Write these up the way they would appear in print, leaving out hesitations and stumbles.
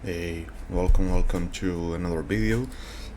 Hey, welcome to another video.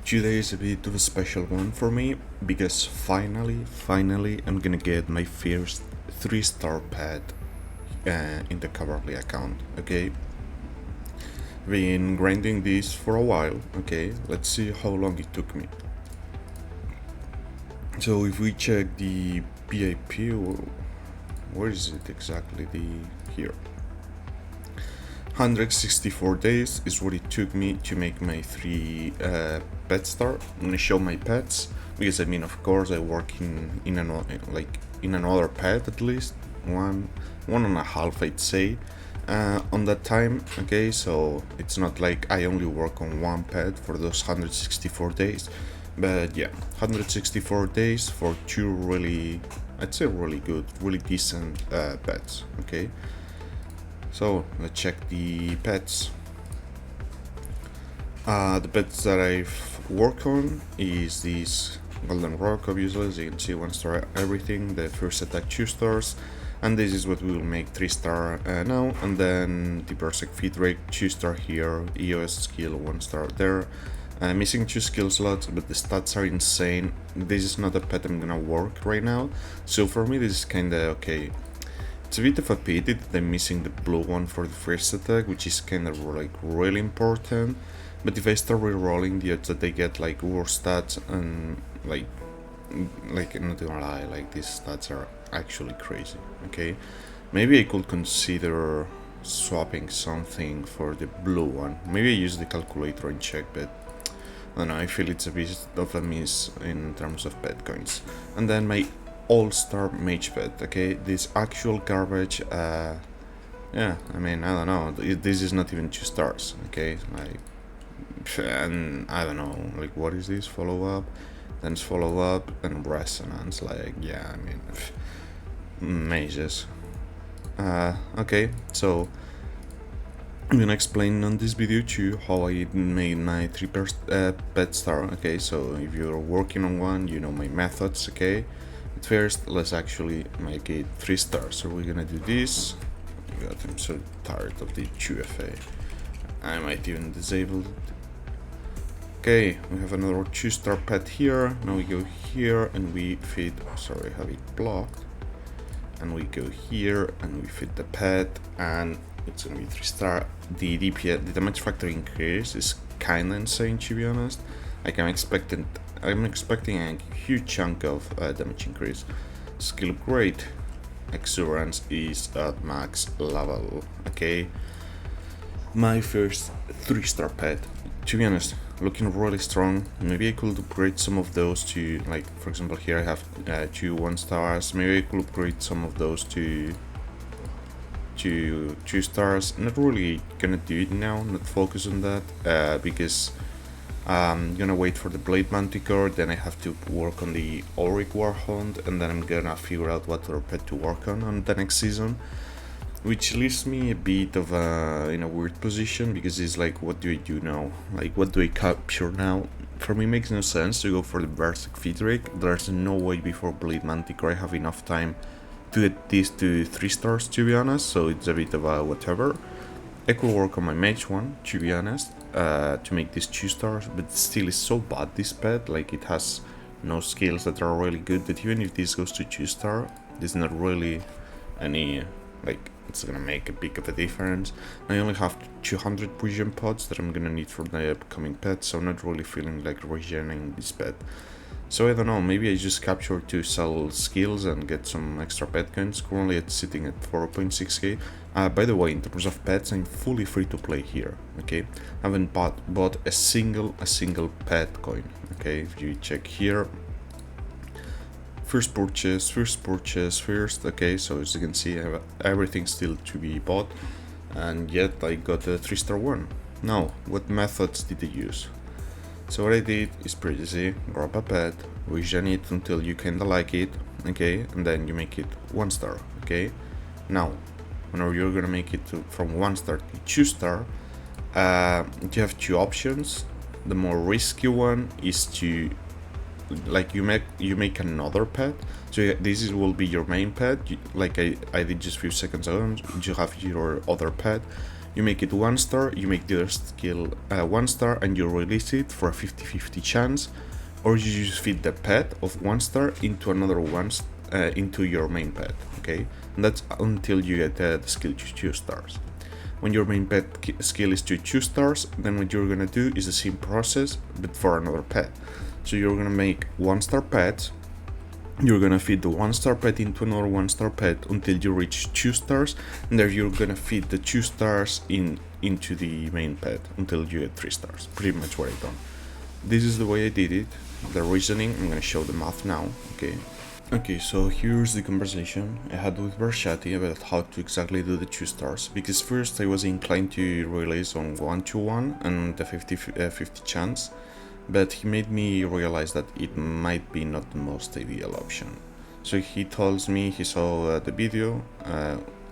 Today is a bit of a special one for me because finally I'm gonna get my first 3-star pet in the Coverly account, okay? Been grinding this for a while, okay? Let's see how long it took me. So if we check the PIP, where is it exactly? Here. 164 days is what it took me to make my 3 pet star. I'm gonna show my pets because I mean, of course, I work in another pet at least one and a half, I'd say, on that time. Okay, so it's not like I only work on one pet for those 164 days, but yeah, 164 days for 2 really, I'd say, really good, really decent pets. Okay. So let's check the pets. The pets that I've worked on is this golden rock, obviously, as you can see, 1-star everything, the first attack 2 stars, and this is what we will make 3-star now, and then the Berserk feed rate 2-star here, EOS skill 1-star there. Missing 2 skill slots, but the stats are insane. This is not a pet I'm gonna work right now, so for me this is kinda okay. It's a bit of a pity that I'm missing the blue one for the first attack, which is kind of like really important. But if I start re-rolling, the odds that I get like worse stats and like not gonna lie, like these stats are actually crazy. Okay, maybe I could consider swapping something for the blue one. Maybe I use the calculator and check, but I don't know. I feel it's a bit of a miss in terms of pet coins. And then my all-star mage pet, okay, this actual garbage, yeah, I mean, I don't know, this is not even 2 stars, okay, like, and I don't know, like, what is this, follow-up, then follow-up, and resonance, like, yeah, I mean, mages. Okay, so I'm gonna explain on this video too how I made my 3 pet star, okay, so if you're working on one, you know my methods, okay. First, let's actually make it 3 stars. So we're gonna do this. Oh God, I'm so tired of the 2FA. I might even disable it. Okay, we have another 2-star pet here. Now we go here and we feed. Sorry, I have it blocked. And we go here and we feed the pet, and it's gonna be 3-star. The DPS, the damage factor increase is kinda insane, to be honest. Like I'm expecting a huge chunk of damage increase. Skill upgrade. Exuberance is at max level. Okay. My first 3-star pet. To be honest, looking really strong. Maybe I could upgrade some of those to, like, for example, here I have 2 1-stars. Maybe I could upgrade some of those to 2 stars. Not really gonna do it now. Not focus on that because I'm gonna wait for the Blade Manticore, then I have to work on the Auric Warhound, and then I'm gonna figure out what other pet to work on the next season. Which leaves me a bit of in a weird position, because it's like, what do I do now? Like, what do I capture now? For me, it makes no sense to go for the Berserk feed rate. There's no way before Blade Manticore I have enough time to get these to 3 stars, to be honest, so it's a bit of a whatever. I could work on my mage one, to be honest, to make this 2 stars, but still it's so bad, this pet. Like, it has no skills that are really good, that even if this goes to 2 star, there's not really any, like, it's gonna make a big of a difference. I only have 200 regen pods that I'm gonna need for the upcoming pet, so I'm not really feeling like regening this pet. So I don't know, maybe I just capture to sell skills and get some extra pet coins. Currently it's sitting at 4.6k. By the way, in terms of pets, I'm fully free to play here, okay? I haven't bought a single pet coin, okay? If you check here, first purchase, okay? So as you can see, I have everything still to be bought, and yet I got a 3-star one. Now, what methods did I use? So what I did is pretty easy. Grab a pet, regen it until you kinda like it, okay, and then you make it 1 star, okay. Now, whenever you're gonna make it from 1 star to 2 star, you have 2 options. The more risky one is to, like, you make another pet. So this will be your main pet, like I did just a few seconds ago. You have your other pet. You make it 1 star, you make the other skill 1 star, and you release it for a 50-50 chance, or you just feed the pet of 1 star into another into your main pet, okay? And that's until you get the skill to 2 stars. When your main pet skill is to 2 stars, then what you're gonna do is the same process, but for another pet. So you're gonna make 1 star pets, you're gonna feed the 1 star pet into another 1 star pet until you reach 2 stars, and then you're gonna feed the 2 stars into the main pet until you get 3 stars. Pretty much what I've done. This is the way I did it. The reasoning, I'm gonna show the math now, okay? Okay, so here's the conversation I had with Bershati about how to exactly do the 2 stars, because first I was inclined to release on 1-1 and the 50-50 chance, but he made me realize that it might be not the most ideal option. So he tells me he saw the video,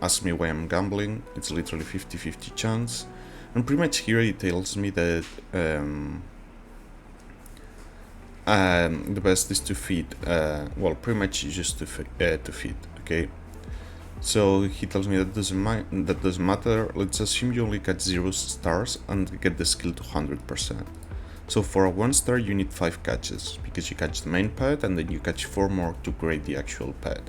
asked me why I'm gambling, it's literally 50-50 chance, and pretty much here he tells me that the best is to feed, well, pretty much just to feed, okay? So he tells me that doesn't matter, let's assume you only catch 0 stars and get the skill to 100%. So for a 1 star you need 5 catches, because you catch the main pet and then you catch 4 more to grade the actual pet.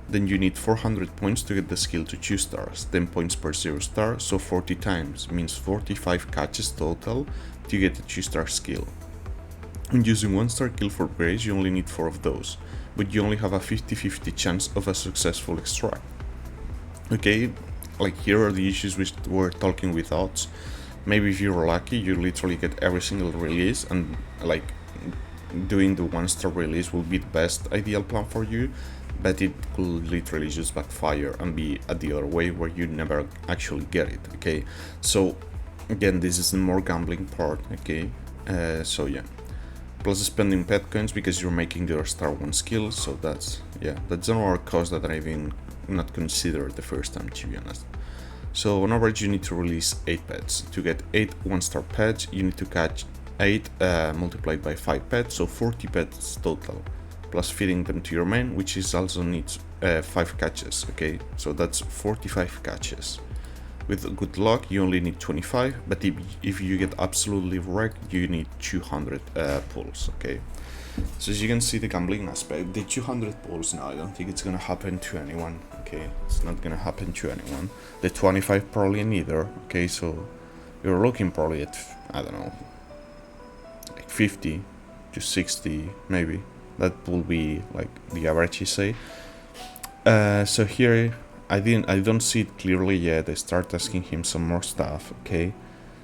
Then you need 400 points to get the skill to 2 stars, 10 points per 0 star, so 40 times, means 45 catches total to get the 2 star skill. And using 1 star kill for grades you only need 4 of those, but you only have a 50-50 chance of a successful extract. Okay, like here are the issues we're talking with odds. Maybe if you're lucky, you literally get every single release, and like doing the 1 star release will be the best ideal plan for you, but it could literally just backfire and be at the other way where you never actually get it, okay? So again, this is the more gambling part, okay? So yeah. Plus spending pet coins because you're making the other star 1 skill, so that's another cost that I've even not considered the first time, to be honest. So on average you need to release 8 pets. To get 8 1 star pets you need to catch 8 multiplied by 5 pets, so 40 pets total, plus feeding them to your main, which is also needs 5 catches, okay? So that's 45 catches. With good luck you only need 25, but if you get absolutely wrecked you need 200 pulls, okay? So as you can see, the gambling aspect, the 200 pulls, no, I don't think it's gonna happen to anyone, okay? It's not gonna happen to anyone. The 25 probably neither, okay? So you're looking probably at, I don't know, like 50 to 60 maybe. That will be like the average, you say. So here I don't see it clearly yet. I start asking him some more stuff, okay?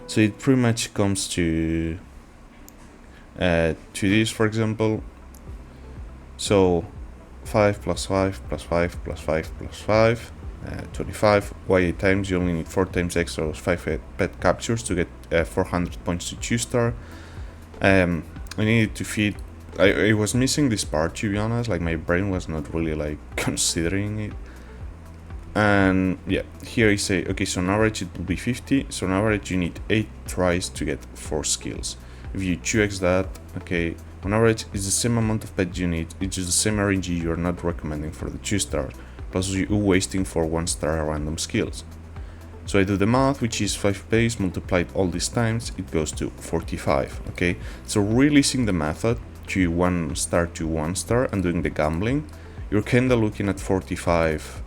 So it pretty much comes to this, for example. So 5 plus 5 plus 5 plus 5 plus 5, 25. Why 8 times? You only need 4 times extra of 5 pet captures to get 400 points to 2 star. I needed to feed. I was missing this part, to be honest. Like my brain was not really like considering it. And yeah, here I say, okay, so on average it will be 50. So on average you need 8 tries to get 4 skills. If you 2x that, okay, on average it's the same amount of pets you need, it's just the same RNG you're not recommending for the 2 star, plus you wasting for 1 star random skills. So I do the math, which is 5 pays multiplied all these times, it goes to 45, okay? So releasing the method to 1 star to 1 star and doing the gambling, you're kinda looking at 45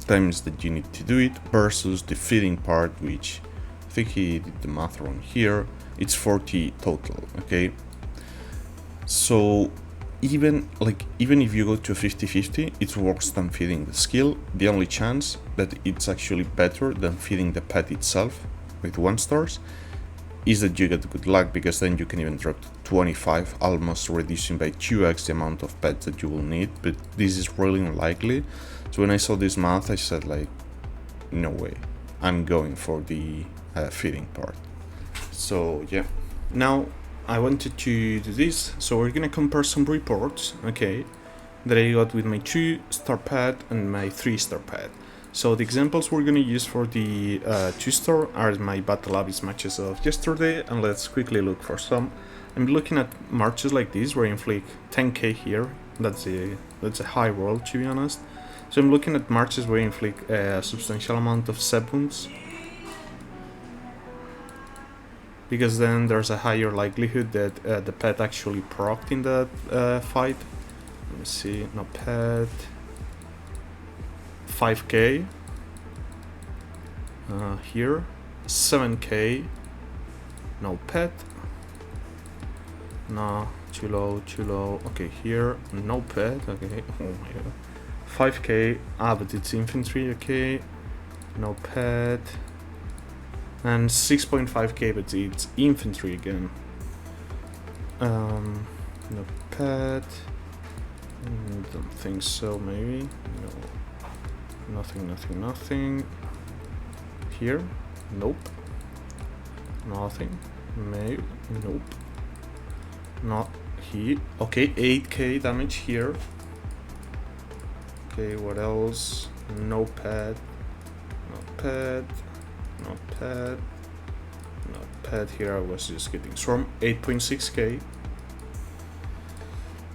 times that you need to do it, versus the feeding part, which I think he did the math wrong here, it's 40 total, okay? So even if you go to a 50-50, it's worse than feeding the skill. The only chance that it's actually better than feeding the pet itself with 1 stars is that you get good luck, because then you can even drop to 25, almost reducing by 2x the amount of pets that you will need, but this is really unlikely. So when I saw this math I said like, no way, I'm going for the feeding part. So yeah, now I wanted to do this, so we're gonna compare some reports, okay, that I got with my 2 star pet and my 3 star pet. So the examples we're gonna use for the 2 star are my Battle Abyss matches of yesterday, and let's quickly look for some. I'm looking at marches like this where I inflict 10k here, that's a high roll, to be honest. So I'm looking at marches where I inflict a substantial amount of 7s because then there's a higher likelihood that the pet actually procced in that fight. Let me see, no pet. 5k. Here, 7k. No pet. No, too low, too low. Okay, here, no pet. Okay, oh my god. 5k. Ah, but it's infantry. Okay, no pet. And 6.5k, but it's infantry again. No pet. Don't think so. Maybe no. Nothing. Nothing. Nothing. Here, nope. Nothing. Maybe. Nope. Not here. Okay, 8k damage here. Okay, what else? No pet. No pet. No pet. No pet here. I was just getting swarm. 8.6k.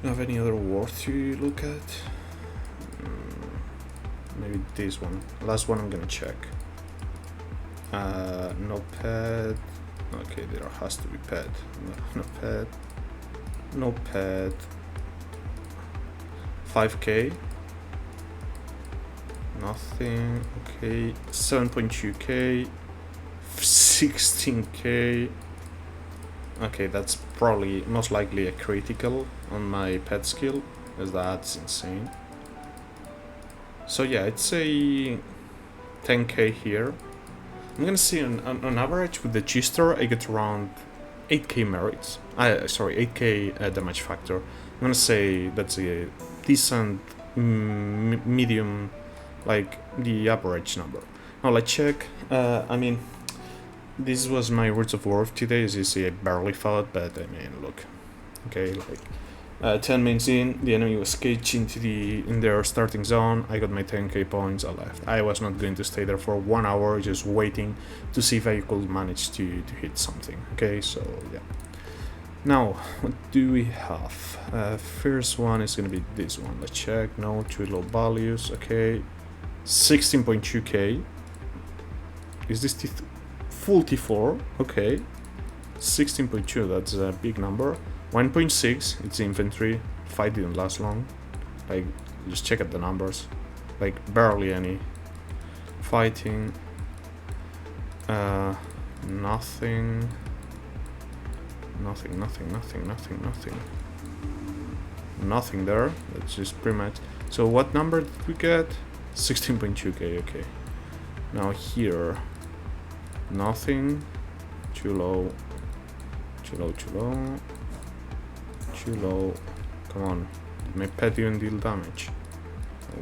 Have any other worth to look at? Maybe this one. Last one I'm gonna check. No pet. Okay, there has to be pet. No pet. No pet. 5k. Nothing. Okay. 7.2k. 16k. Okay, that's probably most likely a critical on my pet skill, as that's insane. So yeah, I'd say 10k here. I'm gonna see on average with the G-Star I get around 8k merits. Sorry, 8k damage factor. I'm gonna say that's a decent medium, like the average number. Now let's check. I mean, this was my Words of War today. As you see, I barely fought, but I mean, look. Okay, like 10 minutes in, the enemy was caged in their starting zone. I got my 10k points. I left. I was not going to stay there for 1 hour just waiting to see if I could manage to hit something. Okay, so yeah. Now, what do we have? First one is gonna be this one. Let's check. No, too low values. Okay, 16.2k. Is this full T4? Okay, 16.2. That's a big number. 1.6, it's infantry. Fight didn't last long. Like, just check out the numbers. Like, barely any. Fighting. Nothing. Nothing there. That's just pretty much. So what number did we get? 16.2k, okay. Now here. Nothing. Too low. Too low. Come on. My pet even deal damage.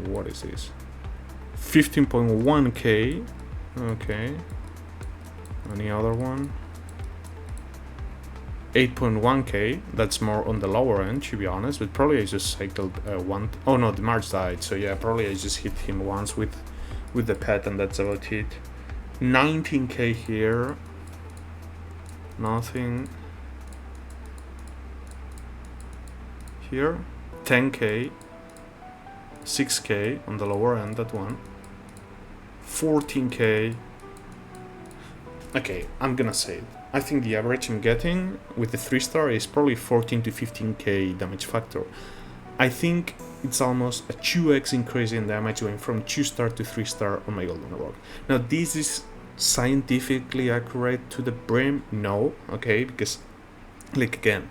What is this? 15.1k. Okay. Any other one? 8.1k. That's more on the lower end, to be honest. But probably I just cycled one. Oh no, the March died. So yeah, probably I just hit him once with the pet, and that's about it. 19k here. Nothing. Here, 10k, 6k on the lower end, that one, 14k. Okay, I'm gonna say it. I think the average I'm getting with the 3-star is probably 14 to 15k damage factor. I think it's almost a 2x increase in damage going from 2-star to 3-star on my Golden Rock. Now, this is scientifically accurate to the brim? No, okay, because, like, again,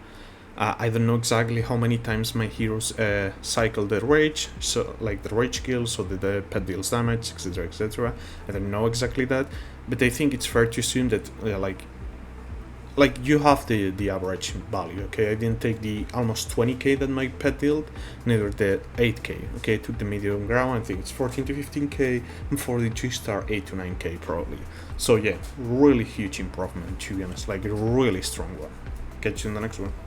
I don't know exactly how many times my heroes cycle the rage, so like the rage kill, so that the pet deals damage, etc, etc. I don't know exactly that, but I think it's fair to assume that like you have the average value. Okay, I didn't take the almost 20k that my pet dealt, neither the 8k. Okay, I took the medium ground. I think it's 14 to 15k, and for the 2-star 8 to 9k probably. So yeah, really huge improvement, to be honest, like a really strong one. Catch you in the next one.